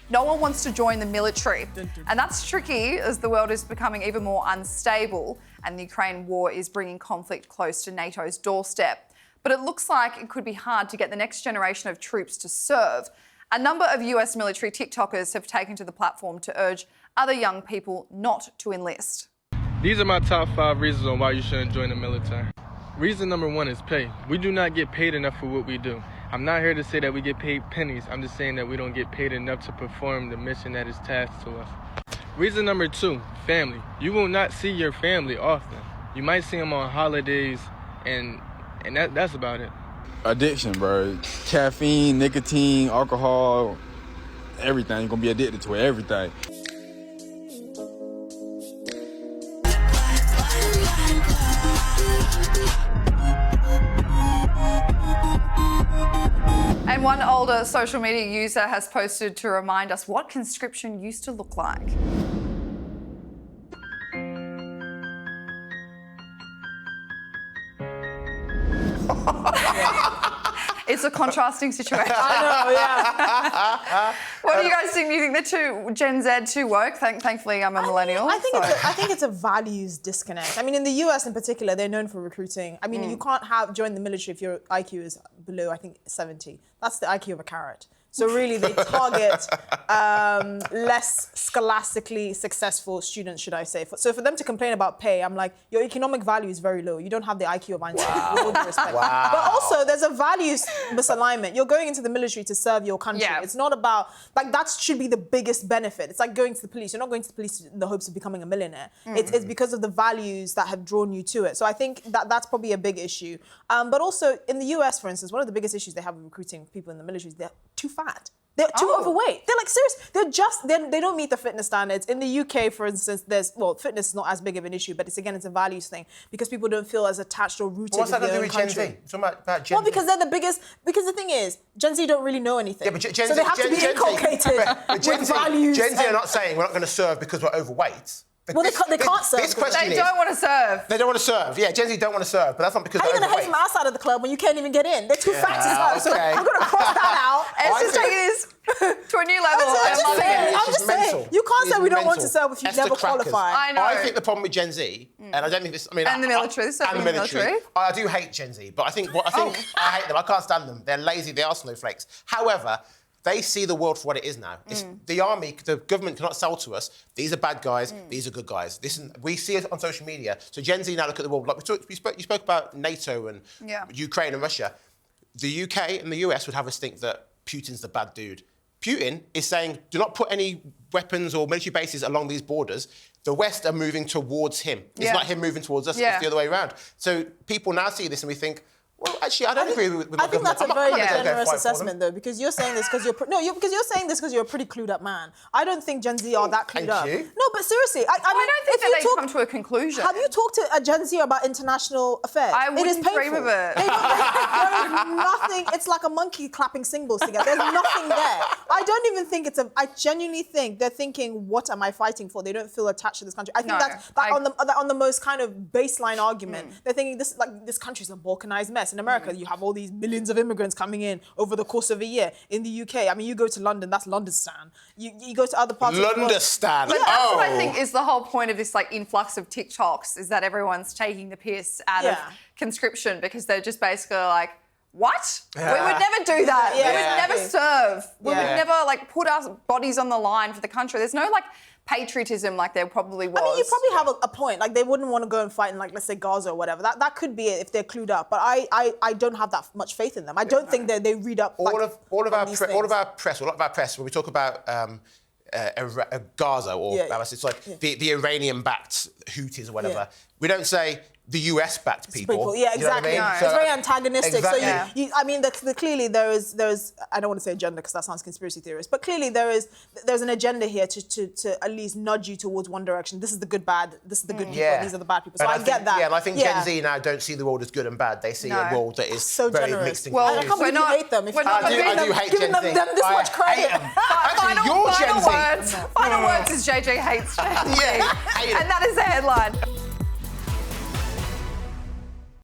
no one wants to join the military. And that's tricky as the world is becoming even more unstable and the Ukraine war is bringing conflict close to NATO's doorstep. But it looks like it could be hard to get the next generation of troops to serve. A number of US military TikTokers have taken to the platform to urge other young people not to enlist. These are my top 5 reasons on why you shouldn't join the military. Reason number 1 is pay. We do not get paid enough for what we do. I'm not here to say that we get paid pennies. I'm just saying that we don't get paid enough to perform the mission that is tasked to us. Reason number 2, family. You will not see your family often. You might see them on holidays, and that's about it. Addiction, bro. Caffeine, nicotine, alcohol, everything. You're gonna be addicted to it, everything. And one older social media user has posted to remind us what conscription used to look like. It's a contrasting situation. I know, yeah. What do you guys think? Do you think they're too Gen Z too woke? Thankfully, I'm a millennial. I think it's a values disconnect. I mean, in the US in particular, they're known for recruiting. I mean, you can't join the military if your IQ is below, I think, 70. That's the IQ of a carrot. So really, they target less scholastically successful students, should I say. So for them to complain about pay, I'm like, your economic value is very low. You don't have the IQ of Einstein, with all due respect. Wow. But also, there's a values misalignment. You're going into the military to serve your country. Yeah. It's not about, like, that should be the biggest benefit. It's like going to the police. You're not going to the police in the hopes of becoming a millionaire. It's because of the values that have drawn you to it. So I think that's probably a big issue. But also, in the US, for instance, one of the biggest issues they have with recruiting people in the military is they're too fat. They're too overweight. They're like, serious. They don't meet the fitness standards. In the UK, for instance, fitness is not as big of an issue, but it's a values thing because people don't feel as attached or rooted What's in that their to do own with Gen country. Z? Talking about Gen Well, Z. because they're the biggest. Because the thing is, Gen Z don't really know anything. Yeah, but Gen so Z, they have to be inculcated with values. Gen Z are not saying we're not going to serve because we're overweight. Well, they can't serve. This question They is, don't want to serve. They don't want to serve. Yeah, Gen Z don't want to serve, but that's not because How are you they're going to hate overweight. from outside of the club when you can't even get in? They're too fat to serve. okay. So I'm going to cross that out. It's just taking this to a new level. I'm It's just saying. mental. You can't say It's we don't want mental. to serve if you've Esther never Crackers. qualified. I know. I think the problem with Gen Z, and I don't think this. I mean, And the military, serving and in the military. I do hate Gen Z, but I think I hate them. I can't stand them. They're lazy. They are snowflakes. However, they see the world for what it is now. It's the army, the government cannot sell to us. These are bad guys. These are good guys. We see it on social media. So Gen Z now look at the world. Like you spoke about NATO and Ukraine and Russia. The UK and the US would have us think that Putin's the bad dude. Putin is saying, do not put any weapons or military bases along these borders. The West are moving towards him. It's not him moving towards us, it's the other way around. So people now see this and we think, well, actually, I don't agree with my I think government. that's a very I'm not gonna go generous fight for them. assessment, though, because you're saying this because you're saying this because you're a pretty clued up man. I don't think Gen Z are that clued up. Thank you. No, but seriously, I mean, I don't think if that you they talk, come to a conclusion. Have you talked to a Gen Z about international affairs? I It is wouldn't painful. dream of it. There is nothing. It's like a monkey clapping cymbals together. There's nothing there. I don't even think it's a. I genuinely think they're thinking, "What am I fighting for?" They don't feel attached to this country. I think on the most kind of baseline argument, they're thinking this country's a balkanized mess. In America, you have all these millions of immigrants coming in over the course of a year. In the UK, I mean, you go to London, that's London-stan. You go to other parts of the world. London-stan. But that's what I think is the whole point of this influx of TikToks is that everyone's taking the piss out of conscription because they're just basically like, what? We would never do that. Yeah, we would never serve. We would Yeah. never put our bodies on the line for the country. There's no patriotism like there probably was. I mean, you probably have a point. Like, they wouldn't want to go and fight in, let's say, Gaza or whatever. That could be it if they're clued up. But I don't have that much faith in them. I don't think they read up. All of our these press, a lot things. of our press, when we talk about Gaza or it's like the Iranian-backed Houthis or whatever, we don't say the US-backed people. Yeah, You know what I exactly. mean? No. So, it's very antagonistic. Exactly. So I mean, clearly there is. I don't want to say agenda because that sounds conspiracy theorist, but clearly there's an agenda here to at least nudge you towards one direction. This is the good, bad. This is the good people. These are the bad people. So I get that. Yeah, and I think Gen Z now don't see the world as good and bad. They see a world that is so very generous. mixed and Well, I confused. can't believe you hate them. I do hate giving Gen Z. them this much credit. Actually, you're Gen Z. Final words is JJ hates Gen Z. Yeah, hate 'em. And that is the headline.